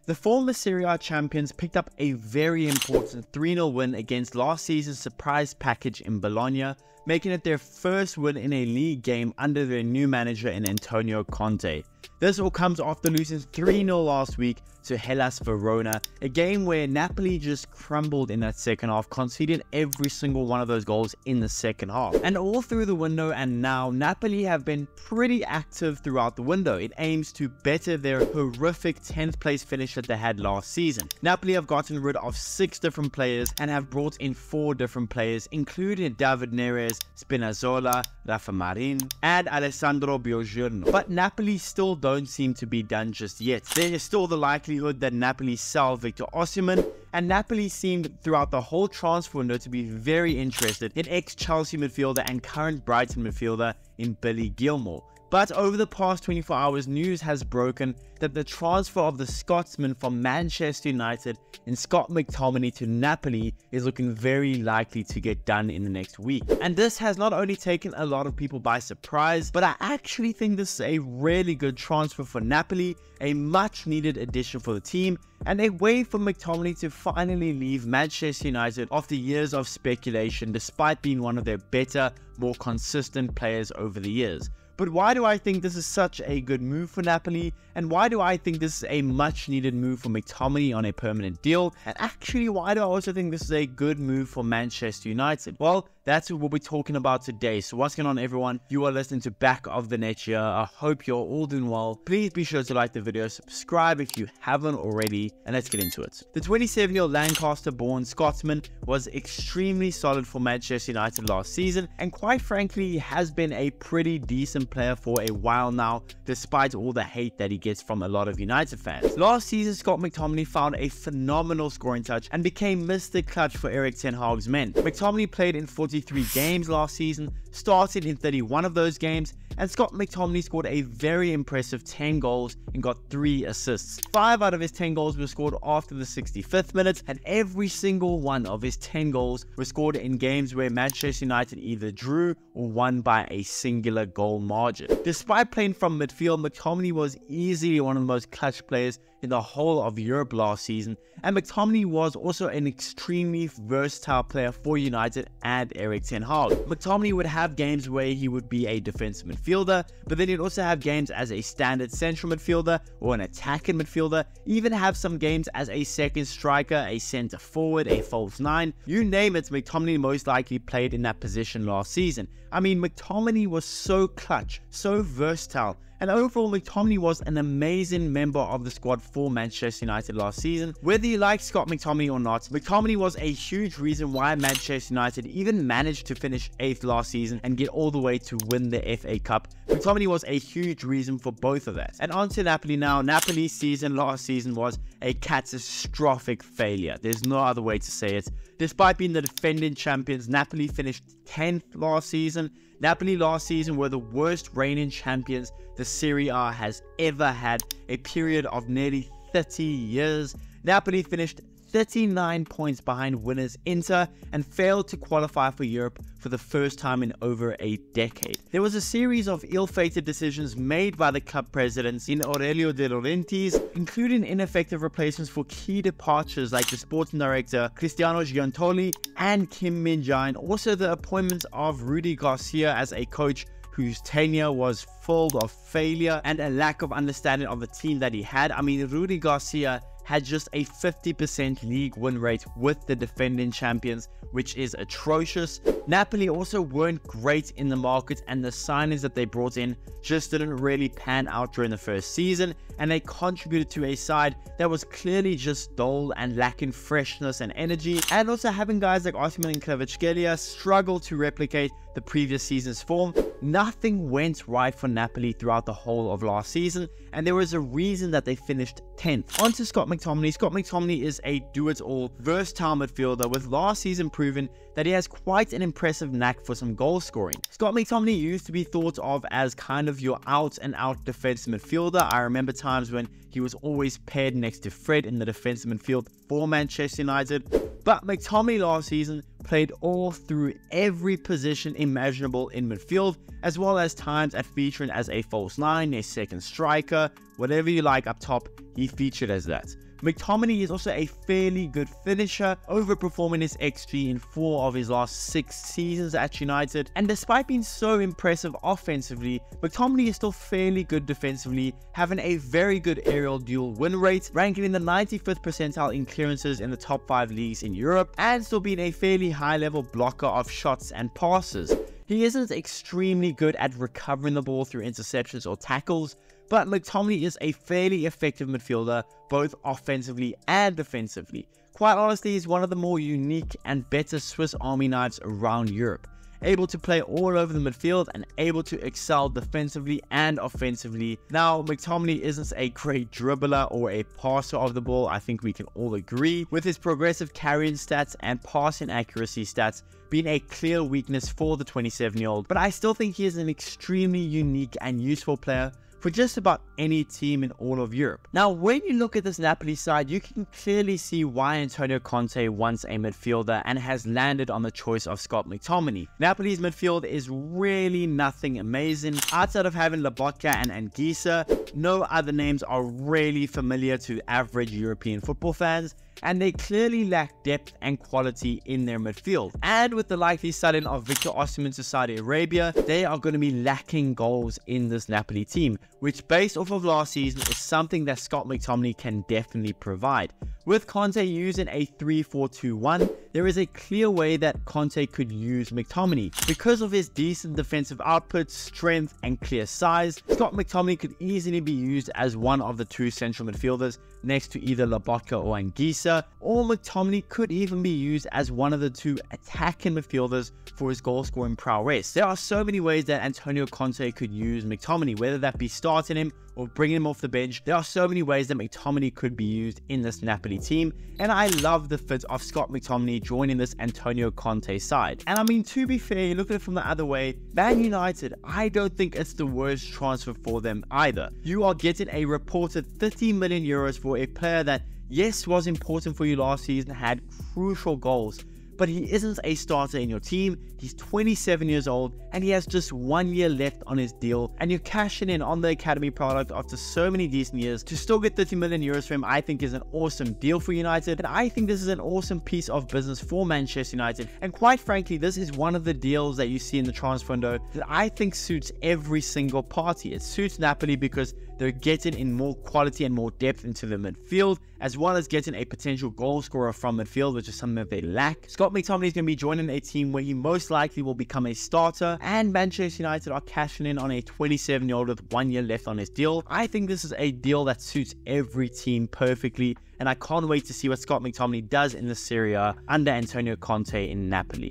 The former Serie A champions picked up a very important 3-0 win against last season's surprise package in Bologna, making it their first win in a league game under their new manager in Antonio Conte. This all comes after losing 3-0 last week to Hellas Verona, a game where Napoli just crumbled in that second half, conceding every single one of those goals in the second half. And all through the window and now, Napoli have been pretty active throughout the window. It aims to better their horrific 10th place finish that they had last season. Napoli have gotten rid of 6 different players and have brought in 4 different players, including David Neres, Spinazzola, Rafa Marin, and Alessandro Biogiorno. But Napoli still don't seem to be done just yet. There is still the likelihood that Napoli sell Victor Osimhen, and Napoli seemed throughout the whole transfer window to be very interested in ex-Chelsea midfielder and current Brighton midfielder in Billy Gilmour. But over the past 24 hours, news has broken that the transfer of the Scotsman from Manchester United and Scott McTominay to Napoli is looking very likely to get done in the next week. And this has not only taken a lot of people by surprise, but I actually think this is a really good transfer for Napoli, a much needed addition for the team, and a way for McTominay to finally leave Manchester United after years of speculation, despite being one of their better, more consistent players over the years. But why do I think this is such a good move for Napoli? And why do I think this is a much needed move for McTominay on a permanent deal? And actually, why do I also think this is a good move for Manchester United? Well, that's what we'll be talking about today. So what's going on, everyone? You are listening to Back of the Net here. I hope you're all doing well. Please be sure to like the video, subscribe if you haven't already, and let's get into it. The 27-year-old Lancaster-born Scotsman was extremely solid for Manchester United last season, and quite frankly, he has been a pretty decent player for a while now, despite all the hate that he gets from a lot of United fans. Last season, Scott McTominay found a phenomenal scoring touch and became Mr. Clutch for Erik ten Hag's men. McTominay played in 43 games last season, started in 31 of those games, and Scott McTominay scored a very impressive 10 goals and got 3 assists. 5 out of his 10 goals were scored after the 65th minute, and every single one of his 10 goals were scored in games where Manchester United either drew or won by a singular goal margin. Despite playing from midfield, McTominay was easily one of the most clutch players in the whole of Europe last season, and McTominay was also an extremely versatile player for United and Erik ten Hag. McTominay would have games where he would be a defensive midfielder, but then he'd also have games as a standard central midfielder or an attacking midfielder, even have some games as a second striker, a centre forward, a false 9, you name it. McTominay most likely played in that position last season. I mean, McTominay was so clutch, so versatile, and overall McTominay was an amazing member of the squad for Manchester United last season. Whether you like Scott McTominay or not, McTominay was a huge reason why Manchester United even managed to finish 8th last season and get all the way to win the FA Cup. McTominay was a huge reason for both of that. And on to Napoli now. Napoli's season last season was a catastrophic failure. There's no other way to say it. Despite being the defending champions, Napoli finished 10th last season. Napoli last season were the worst reigning champions the Serie A has ever had, a period of nearly 30 years. Napoli finished 39 points behind winners Inter and failed to qualify for Europe for the first time in over a decade. There was a series of ill-fated decisions made by the club presidents in Aurelio De Laurentiis, including ineffective replacements for key departures like the sporting director Cristiano Giuntoli and Kim Min-jae, and also the appointment of Rudi Garcia as a coach whose tenure was full of failure and a lack of understanding of the team that he had. I mean, Rudi Garcia had just a 50% league win rate with the defending champions, which is atrocious. Napoli also weren't great in the market, and the signings that they brought in just didn't really pan out during the first season, and they contributed to a side that was clearly just dull and lacking freshness and energy, and also having guys like Osimhen and Kvaratskhelia struggle to replicate the previous season's form. Nothing went right for Napoli throughout the whole of last season, and there was a reason that they finished 10th. On to Scott McTominay. Scott McTominay is a do-it-all, versatile midfielder with last season proven that he has quite an impressive knack for some goal scoring. Scott McTominay used to be thought of as kind of your out-and-out defensive midfielder. I remember times when he was always paired next to Fred in the defensive midfield for Manchester United. But McTominay last season played all through every position imaginable in midfield, as well as times at featuring as a false 9, a second striker, whatever you like up top, he featured as that. McTominay is also a fairly good finisher, overperforming his XG in 4 of his last 6 seasons at United. And despite being so impressive offensively, McTominay is still fairly good defensively, having a very good aerial duel win rate, ranking in the 95th percentile in clearances in the top 5 leagues in Europe, and still being a fairly high level blocker of shots and passes. He isn't extremely good at recovering the ball through interceptions or tackles, but McTominay is a fairly effective midfielder, both offensively and defensively. Quite honestly, he's one of the more unique and better Swiss Army knives around Europe. Able to play all over the midfield and able to excel defensively and offensively. Now, McTominay isn't a great dribbler or a passer of the ball, I think we can all agree, with his progressive carrying stats and passing accuracy stats being a clear weakness for the 27-year-old, but I still think he is an extremely unique and useful player for just about any team in all of Europe. Now, when you look at this Napoli side, you can clearly see why Antonio Conte wants a midfielder and has landed on the choice of Scott McTominay. Napoli's midfield is really nothing amazing. Outside of having Lobotka and Anguissa, no other names are really familiar to average European football fans, and they clearly lack depth and quality in their midfield. And with the likely sudden of Victor Osimhen to Saudi Arabia, they are going to be lacking goals in this Napoli team, which based off of last season is something that Scott McTominay can definitely provide. With Conte using a 3-4-2-1, there is a clear way that Conte could use McTominay. Because of his decent defensive output, strength, and clear size, Scott McTominay could easily be used as one of the 2 central midfielders next to either Lobotka or Anguissa, or McTominay could even be used as one of the 2 attacking midfielders for his goal-scoring prowess. There are so many ways that Antonio Conte could use McTominay, whether that be starting him or bringing him off the bench. There are so many ways that McTominay could be used in this Napoli team, and I love the fit of Scott McTominay joining this Antonio Conte side. And I mean, to be fair, look at it from the other way, Man United, I don't think it's the worst transfer for them either. You are getting a reported 30 million euros for a player that, yes, was important for you last season, had crucial goals, but he isn't a starter in your team. He's 27 years old and he has just 1 year left on his deal, and you're cashing in on the academy product after so many decent years. To still get 30 million euros for him, I think is an awesome deal for United, and I think this is an awesome piece of business for Manchester United. And quite frankly, this is one of the deals that you see in the transfer window that I think suits every single party. It suits Napoli because they're getting in more quality and more depth into the midfield, as well as getting a potential goal scorer from midfield, which is something that they lack. Scott McTominay is going to be joining a team where he most likely will become a starter, and Manchester United are cashing in on a 27-year-old with 1 year left on his deal. I think this is a deal that suits every team perfectly, and I can't wait to see what Scott McTominay does in the Serie A under Antonio Conte in Napoli.